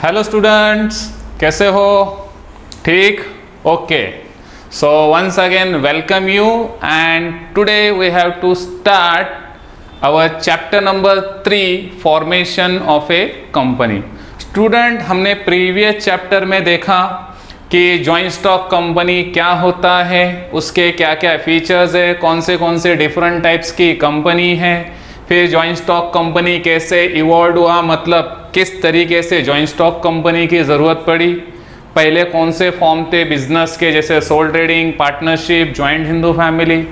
Hello students, कैसे हो? ठीक? Okay, so once again welcome you and today we have to start our chapter number 3 formation of a company. Student, हमने previous chapter में देखा कि joint stock company क्या होता है, उसके क्या क्या फीचर्स है, कौन से डिफरेंट टाइप्स की कंपनी है, फिर जॉइंट स्टॉक कंपनी कैसे इवॉल्व हुआ, मतलब किस तरीके से जॉइंट स्टॉक कंपनी की ज़रूरत पड़ी, पहले कौन से फॉर्म थे बिजनेस के, जैसे sole trading, partnership, joint Hindu family,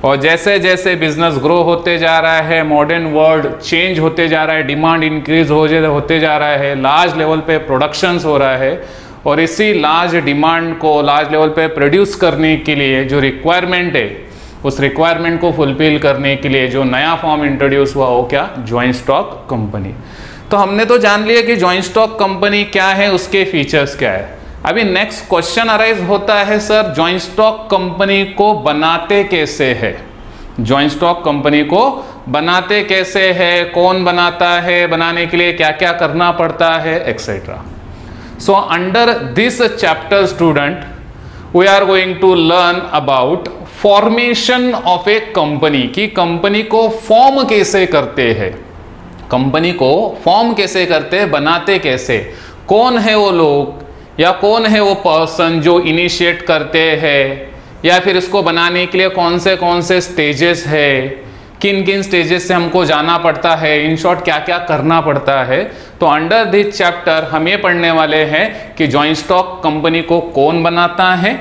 और जैसे जैसे बिजनेस ग्रो होते जा रहा है, मॉडर्न वर्ल्ड चेंज होते जा रहा है, डिमांड इंक्रीज होते जा रहा है, लार्ज लेवल पे प्रोडक्शंस हो रहा है, और इसी लार्ज डिमांड को लार्ज लेवल पे प्रोड्यूस करने के लिए जो रिक्वायरमेंट है, उस रिक्वायरमेंट को फुलफिल करने के लिए जो नया फॉर्म इंट्रोड्यूस हुआ वो क्या, जॉइंट स्टॉक कंपनी। तो हमने तो जान लिया कि जॉइंट स्टॉक कंपनी क्या है, उसके फीचर्स क्या है। अभी नेक्स्ट क्वेश्चन अराइज होता है, सर जॉइंट स्टॉक कंपनी को बनाते कैसे है, जॉइंट स्टॉक कंपनी को बनाते कैसे है, कौन बनाता है, बनाने के लिए क्या क्या करना पड़ता है, etcetera. So under this chapter student we are going to learn about formation of a company, कि कंपनी को फॉर्म कैसे करते हैं, कंपनी को फॉर्म कैसे करते हैं, बनाते कैसे, कौन है वो लोग या कौन है वो पर्सन जो इनिशिएट करते हैं, या फिर इसको बनाने के लिए कौन से स्टेजेस है, किन किन स्टेजेस से हमको जाना पड़ता है, इन शॉर्ट क्या क्या करना पड़ता है। तो अंडर दिस चैप्टर हम ये पढ़ने वाले हैं कि जॉइंट स्टॉक कंपनी को कौन बनाता है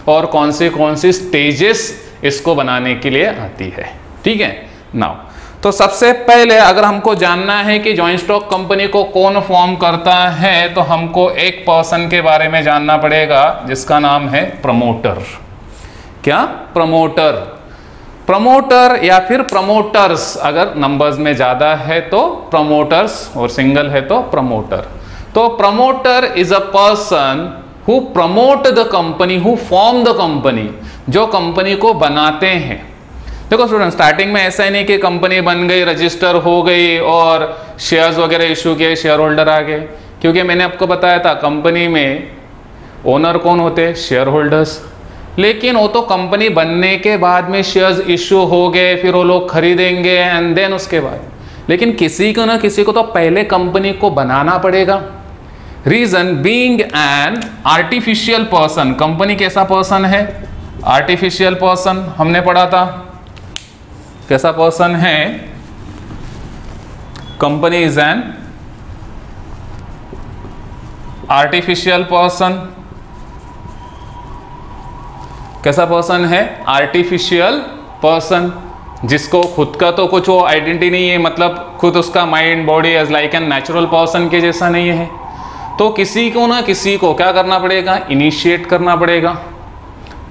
और कौन सी स्टेजेस इसको बनाने के लिए आती है। ठीक है, नाउ तो सबसे पहले अगर हमको जानना है कि जॉइंट स्टॉक कंपनी को कौन फॉर्म करता है, तो हमको एक पर्सन के बारे में जानना पड़ेगा जिसका नाम है प्रमोटर। क्या? प्रमोटर। प्रमोटर या फिर प्रमोटर्स, अगर नंबर्स में ज्यादा है तो प्रमोटर्स और सिंगल है तो प्रमोटर। तो promoter is a person who promote the company, who form the company, जो कंपनी को बनाते हैं। देखो स्टूडेंट, स्टार्टिंग में ऐसा ही नहीं कि कंपनी बन गई, रजिस्टर हो गई और शेयर्स वगैरह इशू किए, शेयर होल्डर आ गए, क्योंकि मैंने आपको बताया था कंपनी में ओनर कौन होते, शेयर होल्डर्स। लेकिन वो तो कंपनी बनने के बाद में शेयर्स इशू हो गए, फिर वो लोग खरीदेंगे एंड देन उसके बाद, लेकिन किसी को ना किसी को तो पहले कंपनी को बनाना पड़ेगा। Reason being an artificial person, company कैसा पर्सन है, आर्टिफिशियल पर्सन, हमने पढ़ा था कैसा पर्सन है, company is an artificial person. कैसा पर्सन है? आर्टिफिशियल पर्सन, जिसको खुद का तो कुछ वो आइडेंटिटी नहीं है, मतलब खुद उसका mind body as like an natural person के जैसा नहीं है। तो किसी को ना किसी को क्या करना पड़ेगा, इनिशिएट करना पड़ेगा।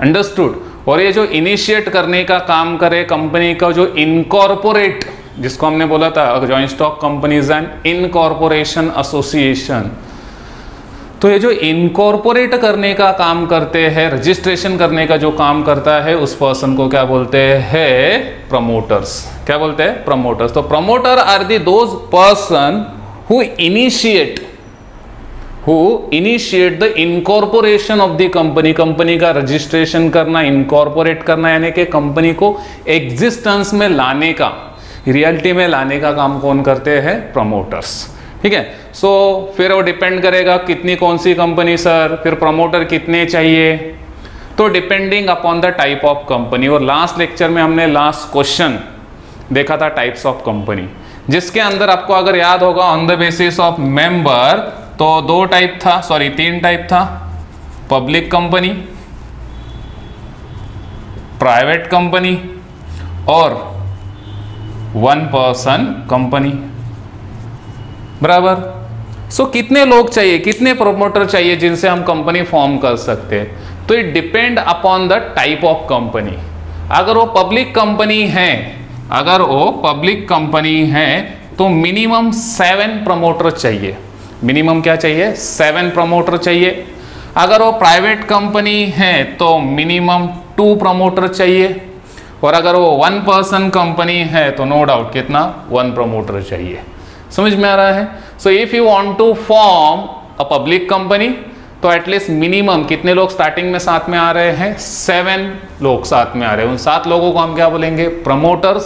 अंडरस्टूड? और ये जो इनिशिएट करने का काम करे कंपनी का, जो इनकॉर्पोरेट, जिसको हमने बोला था joint stock companies and incorporation association, तो ये जो इनकॉर्पोरेट करने का काम करते हैं, रजिस्ट्रेशन करने का जो काम करता है, उस पर्सन को क्या बोलते हैं? प्रमोटर्स। क्या बोलते हैं? प्रमोटर्स। तो promoter are the those person who initiate the incorporation of the company, company का रजिस्ट्रेशन करना, इनकॉर्पोरेट करना, यानी कि कंपनी को एग्जिस्टेंस में लाने का, रियलिटी में लाने का काम कौन करते हैं? प्रमोटर्स। ठीक है, सो फिर वो डिपेंड करेगा कितनी कौन सी कंपनी सर, फिर प्रमोटर कितने चाहिए, तो depending upon the type of company. और लास्ट लेक्चर में हमने लास्ट क्वेश्चन देखा था टाइप्स ऑफ कंपनी, जिसके अंदर आपको अगर याद होगा on the basis of member, तो 3 टाइप था, पब्लिक कंपनी, प्राइवेट कंपनी और वन पर्सन कंपनी। बराबर? सो कितने लोग चाहिए, कितने प्रमोटर चाहिए जिनसे हम कंपनी फॉर्म कर सकते हैं? तो it depend upon the type of company. अगर वो पब्लिक कंपनी है, तो मिनिमम 7 प्रमोटर चाहिए। मिनिमम क्या चाहिए? 7 प्रमोटर चाहिए। अगर वो प्राइवेट कंपनी है तो मिनिमम 2 प्रमोटर चाहिए, और अगर वो 1 पर्सन कंपनी है तो नो डाउट कितना, 1 प्रमोटर चाहिए। समझ में आ रहा है? So if you want to form a public company, तो एटलीस्ट मिनिमम कितने लोग स्टार्टिंग में साथ में आ रहे हैं? 7 लोग साथ में आ रहे हैं। उन 7 लोगों को हम क्या बोलेंगे? Promoters,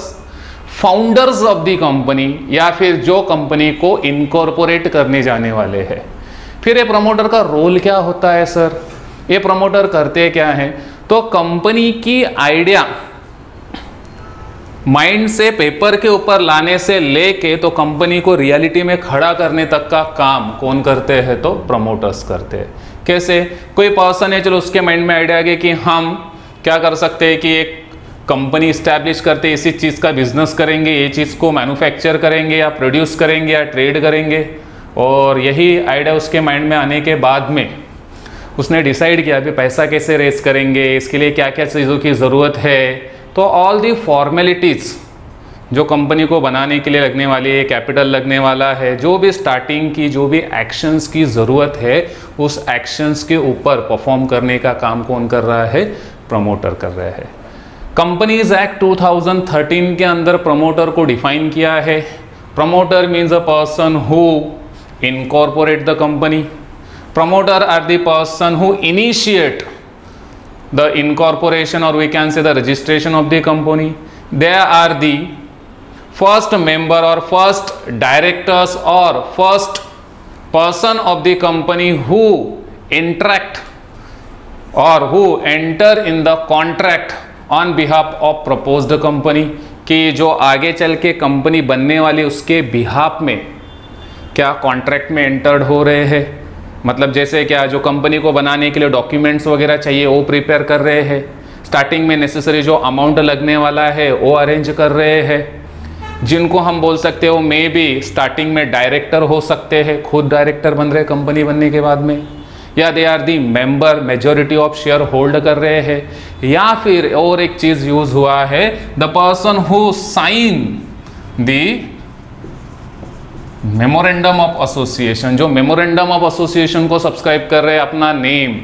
founders of the company, या फिर जो कंपनी को इनकॉर्पोरेट करने जाने वाले हैं। फिर ये प्रमोटर का रोल क्या होता है सर? ये प्रमोटर करते क्या है? तो कंपनी की आइडिया माइंड से पेपर के ऊपर लाने से लेके तो कंपनी को रियलिटी में खड़ा करने तक का काम कौन करते हैं? तो प्रमोटर्स करते हैं। कैसे? कोई पर्सन है, चलो उसके माइंड में आइडिया आ गया कि हम क्या कर सकते हैं कि एक कंपनी इस्टेब्लिश करते, इसी चीज़ का बिजनेस करेंगे, ये चीज़ को मैन्युफैक्चर करेंगे या प्रोड्यूस करेंगे या ट्रेड करेंगे। और यही आइडिया उसके माइंड में आने के बाद में उसने डिसाइड किया अभी पैसा कैसे रेस करेंगे, इसके लिए क्या क्या चीज़ों की ज़रूरत है। तो ऑल दी फॉर्मेलिटीज़ जो कंपनी को बनाने के लिए लगने वाली है, कैपिटल लगने वाला है, जो भी स्टार्टिंग की जो भी एक्शंस की ज़रूरत है, उस एक्शंस के ऊपर परफॉर्म करने का काम कौन कर रहा है? प्रमोटर कर रहा है। कंपनीज एक्ट 2013 के अंदर प्रमोटर को डिफाइन किया है। Promoter means a person who incorporate the company. Promoter are the person who initiate the incorporation, or we can say the registration of the company. They are the first member or first directors or first person of the company who interact or who enter in the contract on behalf of proposed company, कि जो आगे चल के company बनने वाली उसके behalf में क्या कॉन्ट्रैक्ट में एंटर्ड हो रहे हैं। मतलब जैसे क्या, जो कंपनी को बनाने के लिए डॉक्यूमेंट्स वगैरह चाहिए वो प्रिपेयर कर रहे हैं, स्टार्टिंग में नेसेसरी जो अमाउंट लगने वाला है वो अरेंज कर रहे हैं, जिनको हम बोल सकते हो मे बी स्टार्टिंग में डायरेक्टर हो सकते हैं, खुद डायरेक्टर बन रहे कंपनी बनने के बाद में, या they are the member, majority of share hold कर रहे हैं, या फिर और एक चीज यूज हुआ है, the person who sign the memorandum of association, जो मेमोरेंडम ऑफ एसोसिएशन को सब्सक्राइब कर रहे हैं अपना नेम।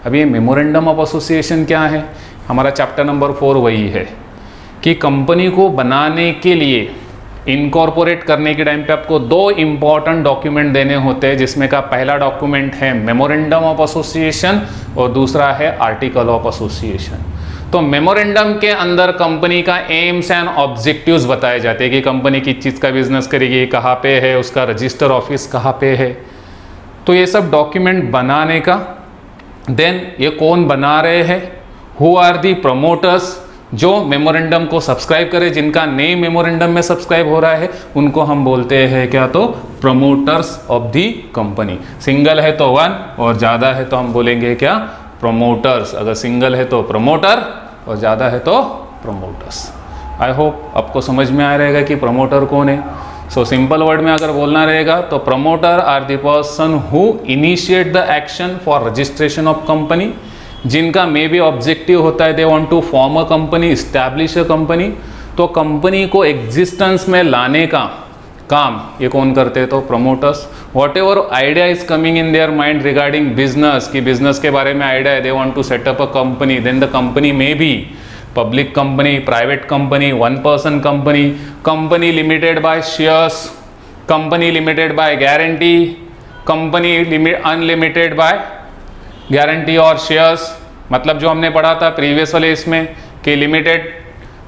अभी ये मेमोरेंडम ऑफ एसोसिएशन क्या है? हमारा चैप्टर नंबर 4 वही है कि कंपनी को बनाने के लिए, इनकॉर्पोरेट करने के टाइम पे आपको 2 इंपॉर्टेंट डॉक्यूमेंट देने होते हैं, जिसमें का पहला डॉक्यूमेंट है मेमोरेंडम ऑफ एसोसिएशन और दूसरा है आर्टिकल ऑफ एसोसिएशन। तो मेमोरेंडम के अंदर कंपनी का एम्स एंड ऑब्जेक्टिव्स बताए जाते हैं कि कंपनी किस चीज़ का बिजनेस करेगी, कहाँ पे है, उसका रजिस्टर ऑफिस कहाँ पे है। तो ये सब डॉक्यूमेंट बनाने का, देन ये कौन बना रहे हैं, हु आर दी प्रमोटर्स, जो मेमोरेंडम को सब्सक्राइब करे, जिनका नेम मेमोरेंडम में सब्सक्राइब हो रहा है, उनको हम बोलते हैं क्या? तो promoters of the company. Single है तो 1 और ज़्यादा है तो हम बोलेंगे क्या? प्रमोटर्स। अगर सिंगल है तो प्रमोटर और ज़्यादा है तो प्रमोटर्स। आई होप आपको समझ में आ रहेगा कि प्रमोटर कौन है। सो सिंपल वर्ड में अगर बोलना रहेगा तो promoter are the person who initiate the action for registration of company, जिनका मे बी ऑब्जेक्टिव होता है they want to form a company, establish a company. तो कंपनी को एग्जिस्टेंस में लाने का काम ये कौन करते हैं? तो promoters. Whatever idea is coming in their mind regarding business, कि बिजनेस के बारे में आइडिया है, they want to set up a company, then the company may be public company, private company, 1 person company, company limited by shares, company limited by guarantee, company unlimited by guarantee और shares. मतलब जो हमने पढ़ा था previous वाले इसमें कि limited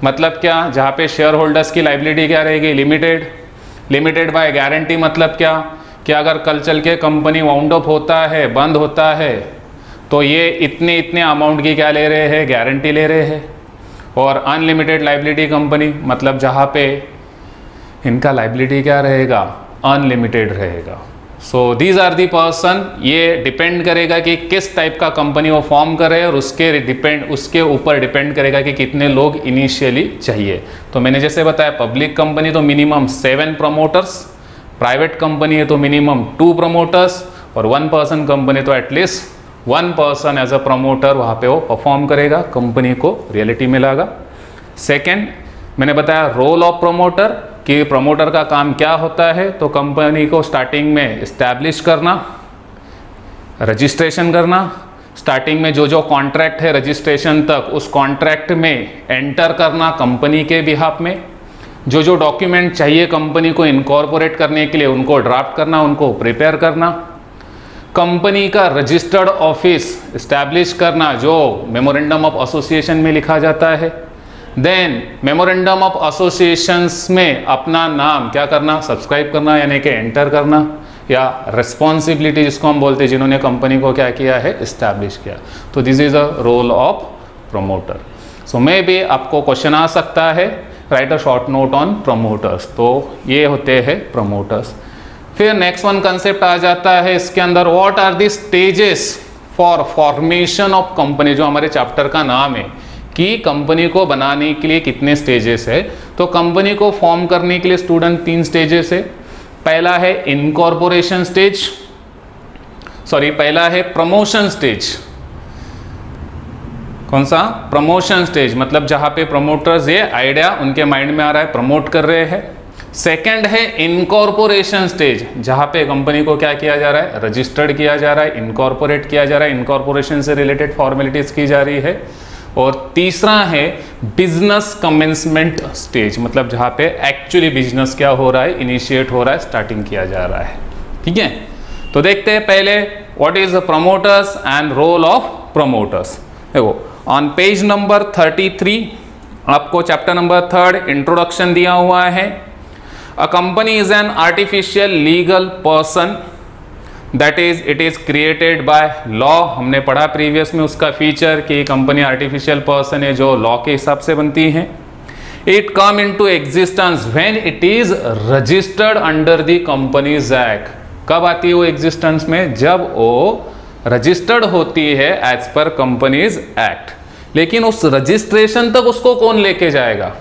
मतलब क्या? जहाँ पे शेयर होल्डर्स की लाइबिलिटी क्या रहेगी? लिमिटेड। लिमिटेड बाय गारंटी मतलब क्या? कि अगर कल चल के कंपनी वाउंड अप होता है, बंद होता है, तो ये इतने इतने अमाउंट की क्या ले रहे हैं? गारंटी ले रहे हैं। और अनलिमिटेड लाइबिलिटी कंपनी मतलब जहाँ पे इनका लाइबिलिटी क्या रहेगा? अनलिमिटेड रहेगा। So these are the person. ये डिपेंड करेगा कि किस टाइप का कंपनी वो फॉर्म करे और उसके ऊपर डिपेंड करेगा कि कितने लोग इनिशियली चाहिए। तो मैंने जैसे बताया पब्लिक कंपनी तो मिनिमम 7 प्रमोटर्स, प्राइवेट कंपनी है तो मिनिमम 2 प्रमोटर्स, और 1 पर्सन कंपनी तो at least 1 person as a promoter वहाँ पे वो परफॉर्म करेगा, कंपनी को रियलिटी में लाएगा। सेकेंड मैंने बताया रोल ऑफ प्रमोटर, कि प्रमोटर का काम क्या होता है? तो कंपनी को स्टार्टिंग में इस्टेब्लिश करना, रजिस्ट्रेशन करना, स्टार्टिंग में जो जो कॉन्ट्रैक्ट है रजिस्ट्रेशन तक उस कॉन्ट्रैक्ट में एंटर करना कंपनी के बिहाफ में, जो जो डॉक्यूमेंट चाहिए कंपनी को इनकॉर्पोरेट करने के लिए उनको ड्राफ्ट करना, उनको प्रिपेयर करना। कंपनी का रजिस्टर्ड ऑफिस इस्टेब्लिश करना जो मेमोरेंडम ऑफ एसोसिएशन में लिखा जाता है। देन मेमोरेंडम ऑफ एसोसिएशंस में अपना नाम क्या करना, सब्सक्राइब करना, यानी कि एंटर करना, या रिस्पॉन्सिबिलिटी जिसको हम बोलते हैं, जिन्होंने कंपनी को क्या किया है, इस्टेब्लिश किया। तो this is a role of promoter. So may be आपको क्वेश्चन आ सकता है, write a short note on promoters. तो ये होते हैं प्रमोटर्स। फिर नेक्स्ट वन कंसेप्ट आ जाता है इसके अंदर, what are the stages for formation of company, जो हमारे चैप्टर का नाम है कि कंपनी को बनाने के लिए कितने स्टेजेस है। तो कंपनी को फॉर्म करने के लिए स्टूडेंट 3 स्टेजेस है। पहला है इनकॉर्पोरेशन स्टेज, पहला है प्रमोशन स्टेज। कौन सा, प्रमोशन स्टेज, मतलब जहां पे प्रमोटर्स ये आइडिया उनके माइंड में आ रहा है, प्रमोट कर रहे हैं। सेकंड है इनकॉर्पोरेशन स्टेज, जहां पे कंपनी को क्या किया जा रहा है, रजिस्टर्ड किया जा रहा है, इनकॉर्पोरेट किया जा रहा है, इनकॉर्पोरेशन से रिलेटेड फॉर्मेलिटीज की जा रही है। और तीसरा है बिजनेस कमेंसमेंट स्टेज, मतलब जहां पे एक्चुअली बिजनेस क्या हो रहा है, इनिशिएट हो रहा है, स्टार्टिंग किया जा रहा है। ठीक है, तो देखते हैं पहले what is promoters and role of promoters. देखो ऑन पेज नंबर 33 आपको चैप्टर नंबर 3 इंट्रोडक्शन दिया हुआ है। A company is an artificial legal person that is it is created by law. हमने पढ़ा प्रीवियस में उसका फीचर कि कंपनी आर्टिफिशियल पर्सन है जो लॉ के हिसाब से बनती है। It come into existence when it is registered under the companies act. कब आती है वो एग्जिस्टेंस में, जब वो रजिस्टर्ड होती है एज पर कंपनीज एक्ट। लेकिन उस रजिस्ट्रेशन तक उसको कौन लेके जाएगा,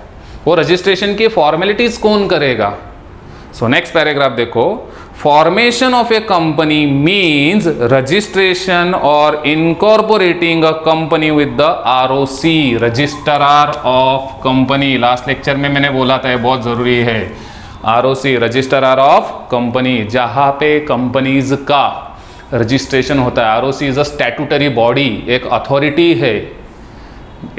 वो रजिस्ट्रेशन की फॉर्मेलिटीज कौन करेगा। सो नेक्स्ट पैराग्राफ देखो, formation of a company means registration और incorporating a company with the ROC, registrar of company. Last lecture में मैंने बोला था ये बहुत जरूरी है, ROC रजिस्ट्रार ऑफ कंपनी, जहां पे कंपनीज का रजिस्ट्रेशन होता है। ROC is a statutory body, एक अथॉरिटी है,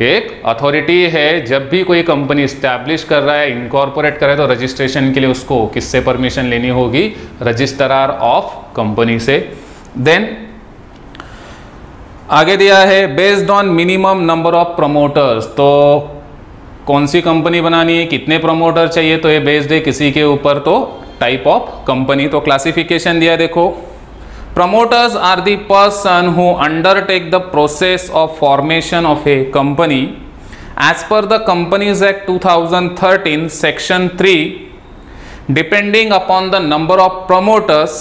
एक अथॉरिटी है। जब भी कोई कंपनी स्टैब्लिश कर रहा है, इनकॉर्पोरेट कर रहा है, तो रजिस्ट्रेशन के लिए उसको किससे परमिशन लेनी होगी, रजिस्ट्रार ऑफ कंपनी से। देन आगे दिया है based on minimum number of promoters. तो कौन सी कंपनी बनानी है, कितने प्रमोटर चाहिए, तो ये बेस्ड है किसी के ऊपर, तो टाइप ऑफ कंपनी। तो क्लासिफिकेशन दिया देखो, promoters are the person who undertake the process of formation of a company as per the Companies Act 2013 section 3, depending upon the number of promoters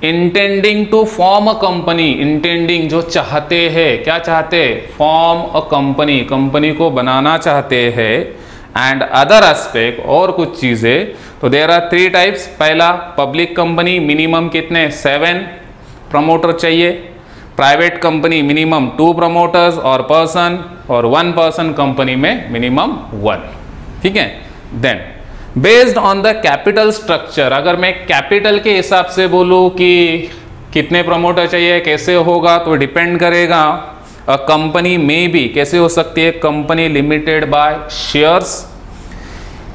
intending to form a company। intending जो चाहते हैं, क्या चाहते हैं, form a company, company को बनाना चाहते हैं। and other aspect, और कुछ चीजें। तो there are 3 types। पहला पब्लिक कंपनी, मिनिमम कितने, 7 प्रमोटर चाहिए। प्राइवेट कंपनी मिनिमम 2 प्रमोटर्स और पर्सन, और 1 पर्सन कंपनी में मिनिमम 1। ठीक है। Then based on the capital structure, अगर मैं कैपिटल के हिसाब से बोलूं कि कितने प्रमोटर चाहिए, कैसे होगा, तो डिपेंड करेगा। अ कंपनी में भी कैसे हो सकती है, company limited by shares.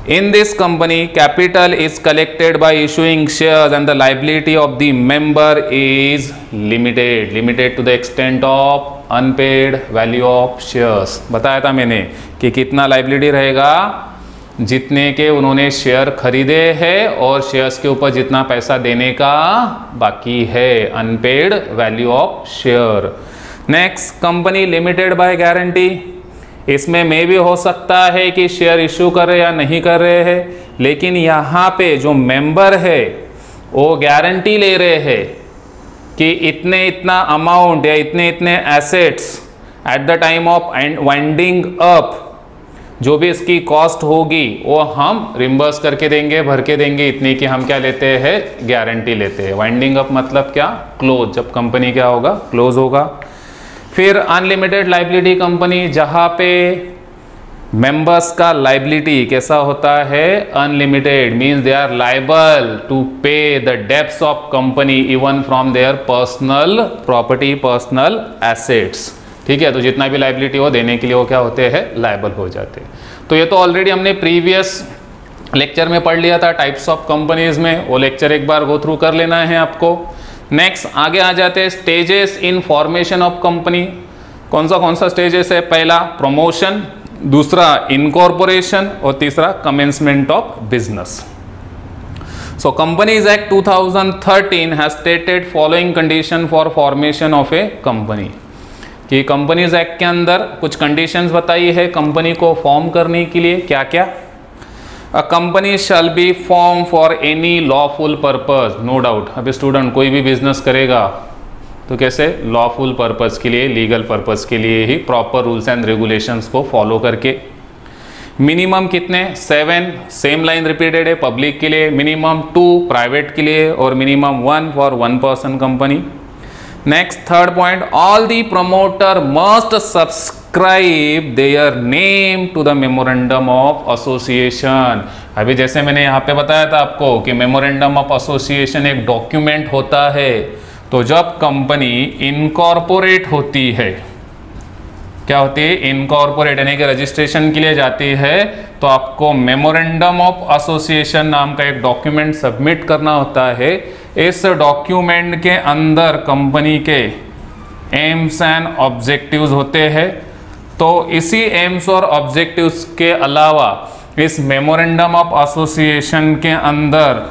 In this company, capital is collected by issuing shares and the liability of the member is limited, limited to the extent of unpaid value of shares। बताया था मैंने कि कितना लाइबिलिटी रहेगा, जितने के उन्होंने share खरीदे हैं और शेयर्स के ऊपर जितना पैसा देने का बाकी है, unpaid value of share. Next, company limited by guarantee. इसमें मे भी हो सकता है कि शेयर इशू कर रहे या नहीं कर रहे हैं, लेकिन यहाँ पे जो मेंबर है वो गारंटी ले रहे हैं कि इतने इतना अमाउंट या इतने इतने assets eight the time of winding up, जो भी इसकी कॉस्ट होगी वो हम रिम्बर्स करके देंगे, भर के देंगे, इतनी की हम क्या लेते हैं, गारंटी लेते हैं। वाइंडिंग अप मतलब क्या, क्लोज, जब कंपनी क्या होगा, क्लोज होगा। फिर अनलिमिटेड लाइबिलिटी कंपनी, जहां पे मेंबर्स का लाइबिलिटी कैसा होता है, unlimited, means they are liable to pay the debts of company even from their personal property, personal assets. ठीक है, तो जितना भी लाइबिलिटी हो देने के लिए वो क्या होते हैं, लाइबल हो जाते हैं। तो ये तो ऑलरेडी हमने प्रीवियस लेक्चर में पढ़ लिया था टाइप्स ऑफ कंपनीज में, वो लेक्चर एक बार गो थ्रू कर लेना है आपको। नेक्स्ट आगे आ जाते हैं stages in formation of company. कौन सा स्टेजेस है? पहला प्रमोशन, दूसरा इनकॉर्पोरेशन और तीसरा commencement of business. So Companies Act 2013 has stated following condition for formation of a company, कि कंपनीज एक्ट के अंदर कुछ कंडीशंस बताई है कंपनी को फॉर्म करने के लिए। क्या क्या? A company shall be form for any lawful purpose, no doubt. अभी स्टूडेंट कोई भी बिजनेस करेगा तो कैसे? लॉफुल पर्पज के लिए, लीगल पर्पज के लिए ही, प्रॉपर रूल्स एंड रेगुलेशंस को फॉलो करके। मिनिमम कितने? 7, सेम लाइन रिपीटेड है पब्लिक के लिए, मिनिमम 2 प्राइवेट के लिए और minimum 1 for 1 person company. Next third point, all the promoter must subscribe their name to the memorandum of association. अभी जैसे मैंने यहाँ पे बताया था आपको कि मेमोरेंडम ऑफ एसोसिएशन एक डॉक्यूमेंट होता है, तो जब कंपनी इनकॉर्पोरेट होती है, क्या होती है? इनकॉर्पोरेट, यानी कि रजिस्ट्रेशन के लिए जाती है, तो आपको मेमोरेंडम ऑफ एसोसिएशन नाम का एक डॉक्यूमेंट सबमिट करना होता है। इस डॉक्यूमेंट के अंदर कंपनी के एम्स एंड ऑब्जेक्टिव्स होते हैं, तो इसी एम्स और ऑब्जेक्टिव्स के अलावा इस मेमोरेंडम ऑफ एसोसिएशन के अंदर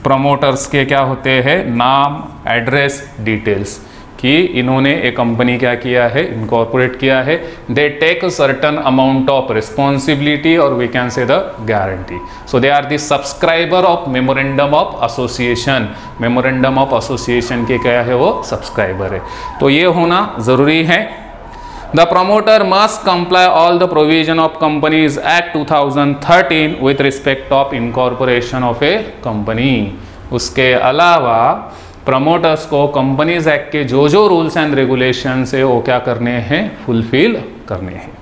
प्रमोटर्स के क्या होते हैं? नाम, एड्रेस, डिटेल्स, कि इन्होंने एक कंपनी क्या किया है? इनकॉर्पोरेट किया है। They take certain amount of responsibility और we can say the guarantee. So they are the subscriber of memorandum of association. Memorandum of association के क्या है? वो सब्सक्राइबर है, तो ये होना जरूरी है। The promoter must comply all the provision of companies act 2013 with respect of incorporation of a company. उसके अलावा प्रमोटर्स को कंपनीज एक्ट के जो जो रूल्स एंड रेगुलेशंस है वो क्या करने हैं? फुलफिल करने हैं।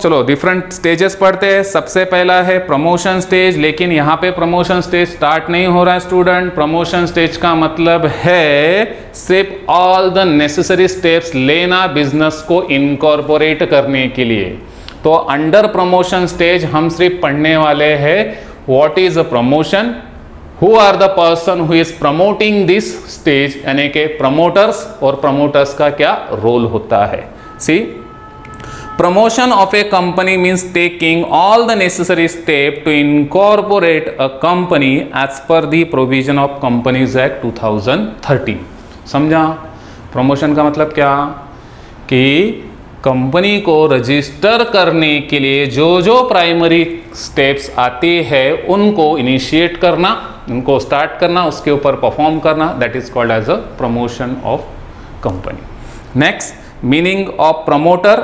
चलो डिफरेंट स्टेजेस पढ़ते हैं। सबसे पहला है प्रमोशन स्टेज, लेकिन यहाँ पे प्रमोशन स्टेज स्टार्ट नहीं हो रहा है स्टूडेंट। प्रमोशन स्टेज का मतलब है सिर्फ ऑल द नेसेसरी स्टेप्स लेना बिजनेस को इनकॉर्पोरेट करने के लिए। तो अंडर प्रमोशन स्टेज हम सिर्फ पढ़ने वाले हैं what is a promotion, who are the person who is promoting this stage, यानी कि promoters, और promoters का क्या रोल होता है। See, promotion of a company means taking all the necessary step to incorporate a company as per the provision of Companies Act 2013। समझा? Promotion का मतलब क्या? कि कंपनी को रजिस्टर करने के लिए जो जो प्राइमरी स्टेप्स आती है उनको इनिशिएट करना, उनको स्टार्ट करना, उसके ऊपर परफॉर्म करना, that is called as a promotion of company. Next, meaning of promoter,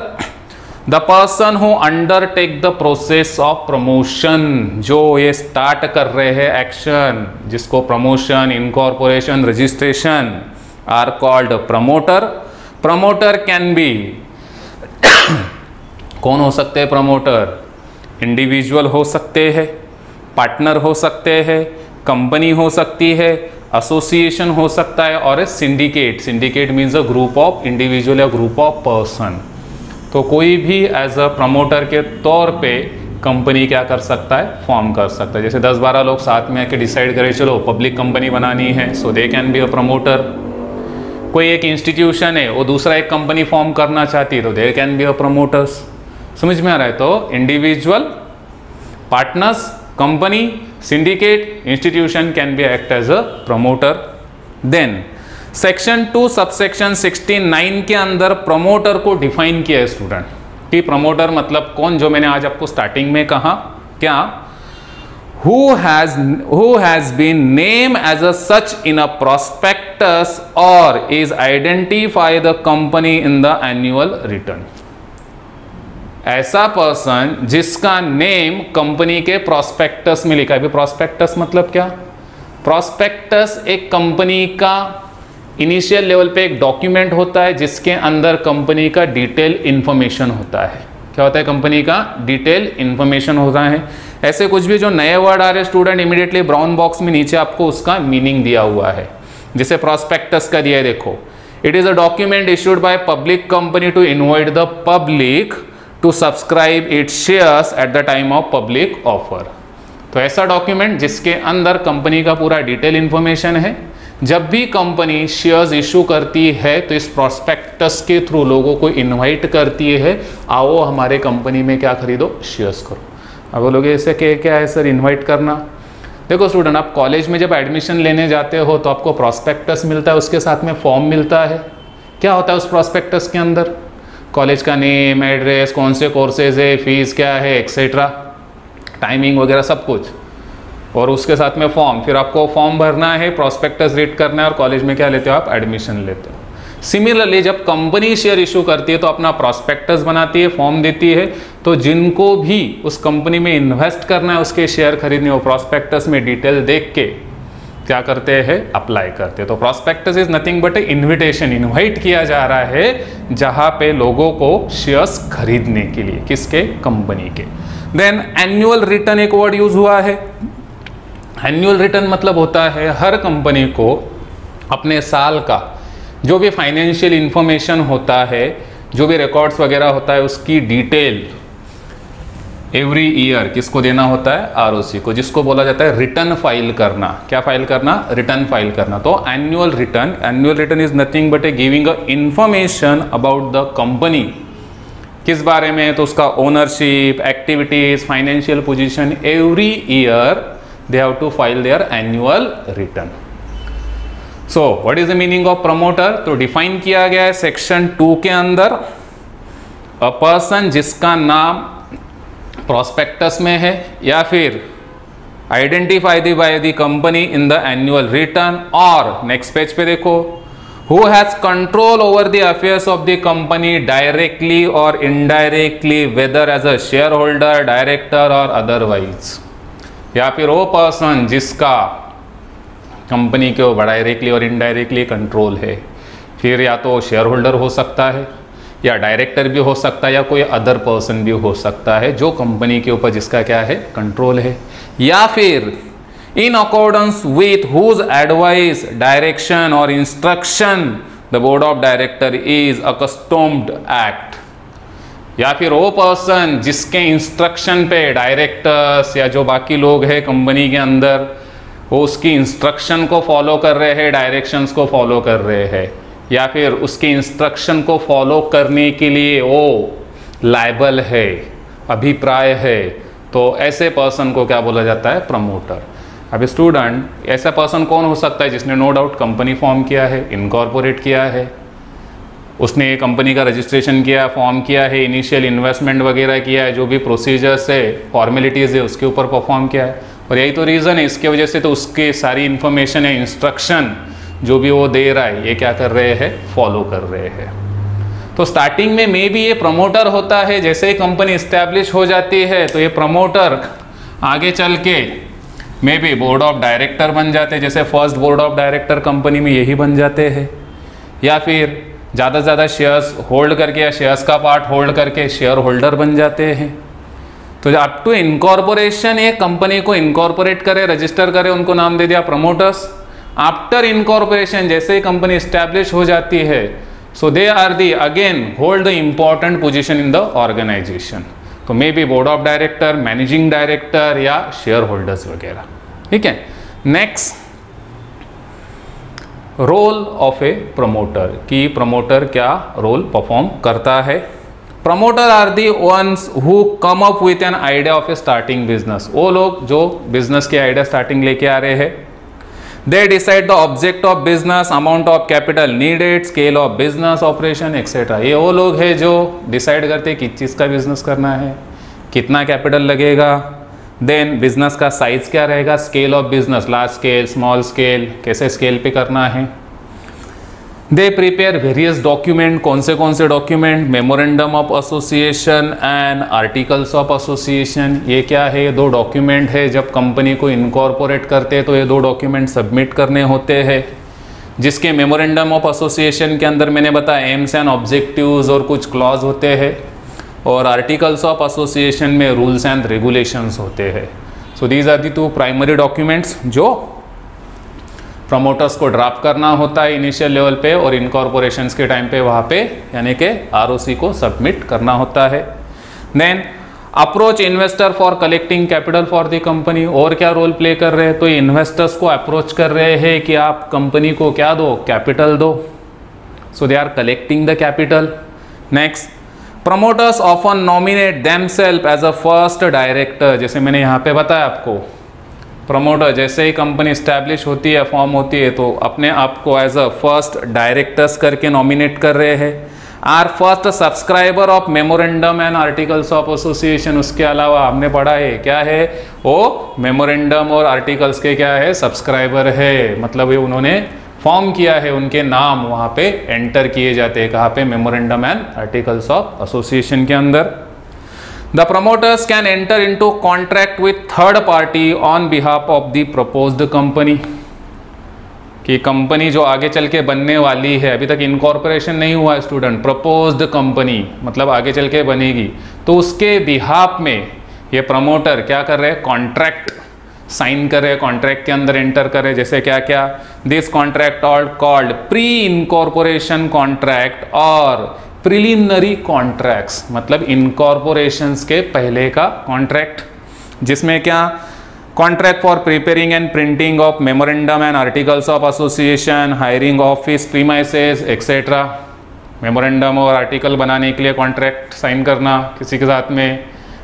the person who undertake the process of promotion. जो ये स्टार्ट कर रहे हैं एक्शन, जिसको promotion, incorporation, registration are called promoter. Promoter can be कौन हो सकते हैं प्रमोटर? इंडिविजुअल हो सकते हैं, पार्टनर हो सकते हैं, कंपनी हो सकती है, एसोसिएशन हो सकता है, और syndicate. Syndicate means a group of individual या ग्रुप ऑफ पर्सन। तो कोई भी एज अ प्रमोटर के तौर पे कंपनी क्या कर सकता है? फॉर्म कर सकता है। जैसे 10-12 लोग साथ में आके डिसाइड करें चलो पब्लिक कंपनी बनानी है, so they can be a promoter. कोई एक इंस्टीट्यूशन है वो दूसरा एक कंपनी फॉर्म करना चाहती है तो they can be a promoters. समझ में आ रहा है? तो individual, partners, company, syndicate, institution can be act as a promoter. Then section 2 subsection 69 के अंदर प्रमोटर को डिफाइन किया है स्टूडेंट, कि प्रमोटर मतलब कौन, जो मैंने आज आपको स्टार्टिंग में कहा। क्या? who has been named as a such in a prospectus or is identify the company in the annual return। ऐसा पर्सन जिसका नेम कंपनी के प्रोस्पेक्टस में लिखा है। अभी प्रोस्पेक्टस मतलब क्या? प्रोस्पेक्टस एक कंपनी का इनिशियल लेवल पे एक डॉक्यूमेंट होता है जिसके अंदर कंपनी का डिटेल इंफॉर्मेशन होता है। क्या होता है? कंपनी का डिटेल इंफॉर्मेशन होता है। ऐसे कुछ भी जो नए वर्ड आ रहे स्टूडेंट, इमीडिएटली ब्राउन बॉक्स में नीचे आपको उसका मीनिंग दिया हुआ है। जैसे प्रोस्पेक्टस का दिया है, देखो, it is a document issued by public company to invite the public to subscribe its shares at the time of public offer. तो ऐसा डॉक्यूमेंट जिसके अंदर कंपनी का पूरा डिटेल इंफॉर्मेशन है, जब भी कंपनी शेयर्स इशू करती है तो इस प्रोस्पेक्टस के थ्रू लोगों को इनवाइट करती है, आओ हमारे कंपनी में क्या खरीदो, शेयर्स करो। अब बोलोगे ऐसे क्या है सर इनवाइट करना? देखो स्टूडेंट, आप कॉलेज में जब एडमिशन लेने जाते हो तो आपको प्रोस्पेक्टस मिलता है, उसके साथ में फॉर्म मिलता है। क्या होता है उस प्रोस्पेक्टस के अंदर? कॉलेज का नेम, एड्रेस, कौन से कोर्सेज है, फीस क्या है, एक्सेट्रा, टाइमिंग वगैरह सब कुछ, और उसके साथ में फॉर्म। फिर आपको फॉर्म भरना है, प्रोस्पेक्टस रीड करना है और कॉलेज में क्या लेते हो आप, एडमिशन लेते हो। सिमिलरली जब कंपनी शेयर इशू करती है तो अपना प्रोस्पेक्टस बनाती है, फॉर्म देती है, तो जिनको भी उस कंपनी में इन्वेस्ट करना है उसके शेयर खरीदने, वो प्रोस्पेक्टस में डिटेल देख के क्या करते हैं, अप्लाई करते हैं। तो prospectus is nothing but A invitation, invite किया जा रहा है जहां पे लोगों को शेयर्स खरीदने के लिए, किसके, कंपनी के। देन एनुअल रिटर्न एक वर्ड यूज हुआ है। एनुअल रिटर्न मतलब होता है हर कंपनी को अपने साल का जो भी फाइनेंशियल इंफॉर्मेशन होता है, जो भी रिकॉर्ड्स वगैरह होता है, उसकी डिटेल एवरी ईयर किसको देना होता है, आरओसी को, जिसको बोला जाता है रिटर्न फाइल करना। क्या फाइल करना, रिटर्न फाइल करना। तो annual return is nothing but a giving a information about the company, किस बारे में, तो उसका ownership, activities, financial position, every year they have to file their annual return. So what is the meaning of promoter? तो define किया गया है section 2 के अंदर, अ पर्सन जिसका नाम प्रोस्पेक्टस में है या फिर identify by the company in the annual return, और नेक्स्ट पेज पे देखो, who has control over the affairs of the company directly or indirectly, whether as a shareholder, director or otherwise। या फिर वो पर्सन जिसका कंपनी के ऊपर directly और इनडायरेक्टली कंट्रोल है, फिर या तो शेयर होल्डर हो सकता है या डायरेक्टर भी हो सकता है या कोई अदर पर्सन भी हो सकता है जो कंपनी के ऊपर जिसका क्या है, कंट्रोल है, या फिर in accordance with whose advice, direction or instruction the board of director is accustomed to act। या फिर वो पर्सन जिसके इंस्ट्रक्शन पे डायरेक्टर्स या जो बाकी लोग हैं कंपनी के अंदर, वो उसकी इंस्ट्रक्शन को फॉलो कर रहे हैं, डायरेक्शंस को फॉलो कर रहे हैं, या फिर उसके इंस्ट्रक्शन को फॉलो करने के लिए वो लायबल है, अभिप्राय है, तो ऐसे पर्सन को क्या बोला जाता है, प्रमोटर। अब स्टूडेंट, ऐसा पर्सन कौन हो सकता है जिसने नो डाउट कंपनी फॉर्म किया है, इनकॉर्पोरेट किया है, उसने कंपनी का रजिस्ट्रेशन किया, फॉर्म किया है, इनिशियल इन्वेस्टमेंट वगैरह किया है, जो भी प्रोसीजर्स है, फॉर्मेलिटीज़ है, उसके ऊपर परफॉर्म किया है। और यही तो रीज़न है, इसके वजह से तो उसके सारी इन्फॉर्मेशन है, इंस्ट्रक्शन जो भी वो दे रहा है, ये क्या कर रहे हैं, फॉलो कर रहे हैं। तो स्टार्टिंग में मे बी ये प्रमोटर होता है, जैसे ही कंपनी इस्टेब्लिश हो जाती है तो ये प्रमोटर आगे चल के मे बी बोर्ड ऑफ डायरेक्टर बन जाते हैं, जैसे first board of director company में यही बन जाते हैं, या फिर ज़्यादा से ज़्यादा शेयर्स होल्ड करके या शेयर्स का पार्ट होल्ड करके शेयर होल्डर बन जाते हैं। तो अप टू इनकॉर्पोरेशन, एक कंपनी को इनकॉर्पोरेट करे, रजिस्टर करे, उनको नाम दे दिया प्रमोटर्स। आफ्टर इनकॉर्पोरेशन, जैसे ही कंपनी इस्टेब्लिश हो जाती है, so they are the again hold the important position in the organisation. तो may be board of director, managing director या शेयर होल्डर्स वगैरह। ठीक है, next role of a promoter, कि प्रमोटर क्या रोल परफॉर्म करता है। Promoter are the ones who come up with an idea of a starting business, वो लोग जो बिजनेस के आइडिया स्टार्टिंग लेके आ रहे हैं। They decide the object of business, amount of capital needed, scale of business operation etcetera. ये वो लोग हैं जो डिसाइड करते हैं किस चीज़ का बिजनेस करना है, कितना कैपिटल लगेगा, देन बिजनेस का साइज क्या रहेगा, scale of business, large scale, small scale, कैसे स्केल पे करना है। दे प्रिपेयर वेरियस डॉक्यूमेंट, कौन से document, memorandum of association and articles of association. ये क्या है, ये दो डॉक्यूमेंट है, जब कंपनी को इनकॉर्पोरेट करते हैं तो ये दो डॉक्यूमेंट सबमिट करने होते हैं, जिसके मेमोरेंडम ऑफ एसोसिएशन के अंदर मैंने बताया एम्स एंड ऑब्जेक्टिव्स और कुछ क्लॉज होते हैं, और आर्टिकल्स ऑफ एसोसिएशन में रूल्स एंड रेगुलेशंस होते हैं। So these are the two primary documents जो प्रमोटर्स को ड्राफ्ट करना होता है इनिशियल लेवल पे, और इनकॉर्पोरेशन के टाइम पे वहाँ पे यानी कि आरओसी को सबमिट करना होता है। Then approach investor for collecting capital for the company, और क्या रोल प्ले कर रहे हैं, तो इन्वेस्टर्स को अप्रोच कर रहे हैं कि आप कंपनी को क्या दो, कैपिटल दो, so they are collecting the capital. Next, promoters often nominate themselves as a first director, जैसे मैंने यहाँ पे बताया आपको, प्रमोटर जैसे ही कंपनी स्टैब्लिश होती है, फॉर्म होती है, तो अपने आप को एज अ फर्स्ट डायरेक्टर्स करके नॉमिनेट कर रहे हैं। Are first subscriber of memorandum and articles of association, उसके अलावा हमने पढ़ा है क्या है, वो मेमोरेंडम और आर्टिकल्स के क्या है, सब्सक्राइबर है, मतलब ये उन्होंने फॉर्म किया है, उनके नाम वहाँ पे एंटर किए जाते हैं, कहाँ पे, memorandum and articles of association के अंदर। The promoters can enter into contract with third party on behalf of the proposed company, कि कंपनी जो आगे चल के बनने वाली है, अभी तक इनकॉर्पोरेशन नहीं हुआ है स्टूडेंट, प्रपोज्ड कंपनी मतलब आगे चल के बनेगी, तो उसके बिहाफ में ये प्रमोटर क्या कर रहे हैं, कॉन्ट्रैक्ट साइन कर रहे हैं, कॉन्ट्रैक्ट के अंदर एंटर कर रहे हैं, जैसे क्या क्या, this contract all called pre incorporation contract और प्रिलिमिनरी कॉन्ट्रैक्ट्स, मतलब इनकॉर्पोरेशंस के पहले का कॉन्ट्रैक्ट, जिसमें क्या, contract for preparing and printing of memorandum and articles of association, hiring office premises etcetera, memorandum और आर्टिकल बनाने के लिए कॉन्ट्रैक्ट साइन करना किसी के साथ में,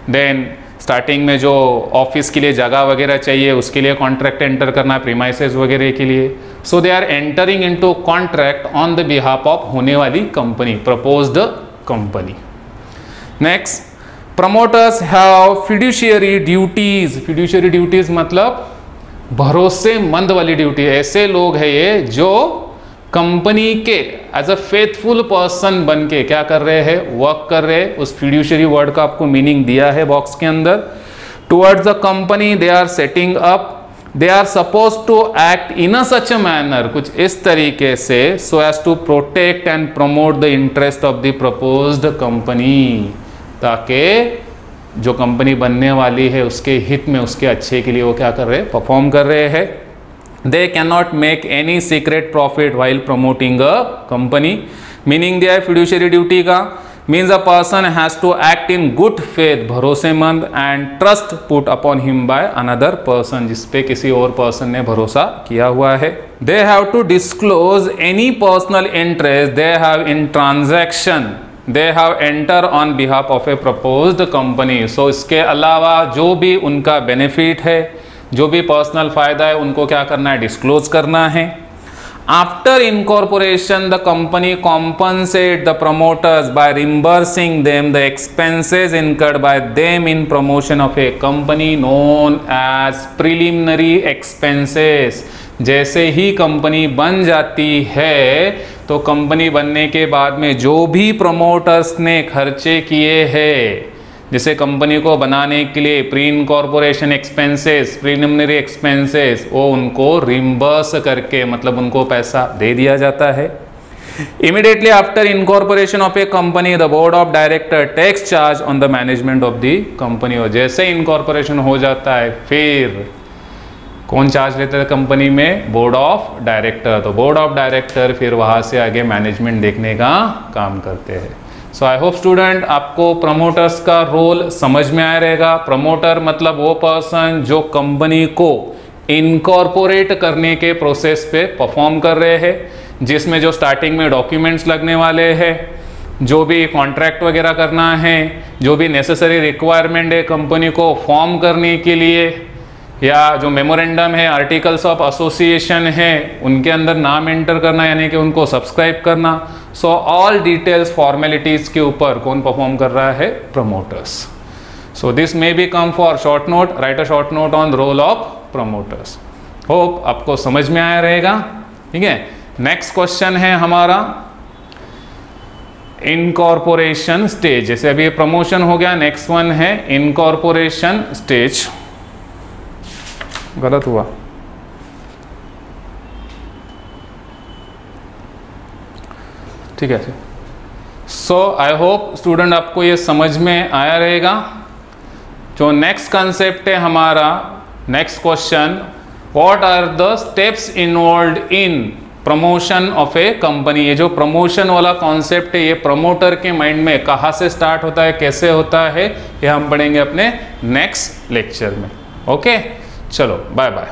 देन स्टार्टिंग में जो ऑफिस के लिए जगह वगैरह चाहिए उसके लिए कॉन्ट्रैक्ट एंटर करना, प्रीमाइसेस वगैरह के लिए, so they are entering into contract on the behalf of होने वाली company, proposed company. Next, promoters have fiduciary duties, fiduciary duties मतलब भरोसेमंद वाली ड्यूटी, ऐसे लोग हैं ये जो कंपनी के एज अ फेथफुल पर्सन बन के क्या कर रहे हैं, वर्क कर रहे हैं, उस फिड्यूशियरी वर्ड का आपको मीनिंग दिया है बॉक्स के अंदर, towards the company they are setting up, they are suppose to act in a such a manner, कुछ इस तरीके से, so as to protect and promote the interest of the proposed company, ताकि जो कंपनी बनने वाली है उसके हित में, उसके अच्छे के लिए वो क्या कर रहे हैं, परफॉर्म कर रहे हैं। They cannot make any secret profit while promoting a company, meaning दिया है fiduciary duty का, means a person has to act in good faith, भरोसेमंद, and trust put upon him by another person, जिसपे किसी और पर्सन ने भरोसा किया हुआ है। They have to disclose any personal interest they have in transaction they have enter on behalf of a proposed company, so इसके अलावा जो भी उनका बेनिफिट है, जो भी पर्सनल फायदा है, उनको क्या करना है, डिस्क्लोज करना है। After incorporation the company compensate the promoters by reimbursing them the expenses incurred by them in promotion of a company known as preliminary expenses, जैसे ही कंपनी बन जाती है तो कंपनी बनने के बाद में जो भी प्रमोटर्स ने खर्चे किए हैं, जिसे कंपनी को बनाने के लिए pre incorporation expenses, preliminary expenses, वो उनको रिम्बर्स करके मतलब उनको पैसा दे दिया जाता है। Immediately after incorporation of a company the board of director takes charge on the management of the company, और जैसे इनकॉर्पोरेशन हो जाता है फिर कौन चार्ज लेता है कंपनी में, बोर्ड ऑफ डायरेक्टर, तो बोर्ड ऑफ डायरेक्टर फिर वहाँ से आगे मैनेजमेंट देखने का काम करते हैं। सो आई होप स्टूडेंट आपको प्रमोटर्स का रोल समझ में आया रहेगा। प्रमोटर मतलब वो पर्सन जो कंपनी को इनकॉर्पोरेट करने के प्रोसेस पे परफॉर्म कर रहे हैं, जिसमें जो स्टार्टिंग में डॉक्यूमेंट्स लगने वाले हैं, जो भी कॉन्ट्रैक्ट वगैरह करना है, जो भी नेसेसरी रिक्वायरमेंट है कंपनी को फॉर्म करने के लिए, या जो मेमोरेंडम है, आर्टिकल्स ऑफ एसोसिएशन है, उनके अंदर नाम एंटर करना यानी कि उनको सब्सक्राइब करना। सो ऑल डिटेल्स फॉर्मेलिटीज के ऊपर कौन परफॉर्म कर रहा है, promoters. So this may be come for short note, right a short note on roll of promoters. Hope आपको समझ में आया रहेगा। ठीक है, नेक्स्ट क्वेश्चन है हमारा इनकॉर्पोरेशन स्टेज। जैसे अभी प्रमोशन हो गया, नेक्स्ट वन है इनकॉर्पोरेशन स्टेज। गलत हुआ, ठीक है। सो आई होप स्टूडेंट आपको ये समझ में आया रहेगा। जो नेक्स्ट कंसेप्ट है हमारा, next question, what are the steps involved in promotion of a company. ये जो प्रमोशन वाला कॉन्सेप्ट है, ये प्रमोटर के माइंड में कहाँ से स्टार्ट होता है, कैसे होता है, ये हम पढ़ेंगे अपने नेक्स्ट लेक्चर में। ओके, चलो बाय बाय।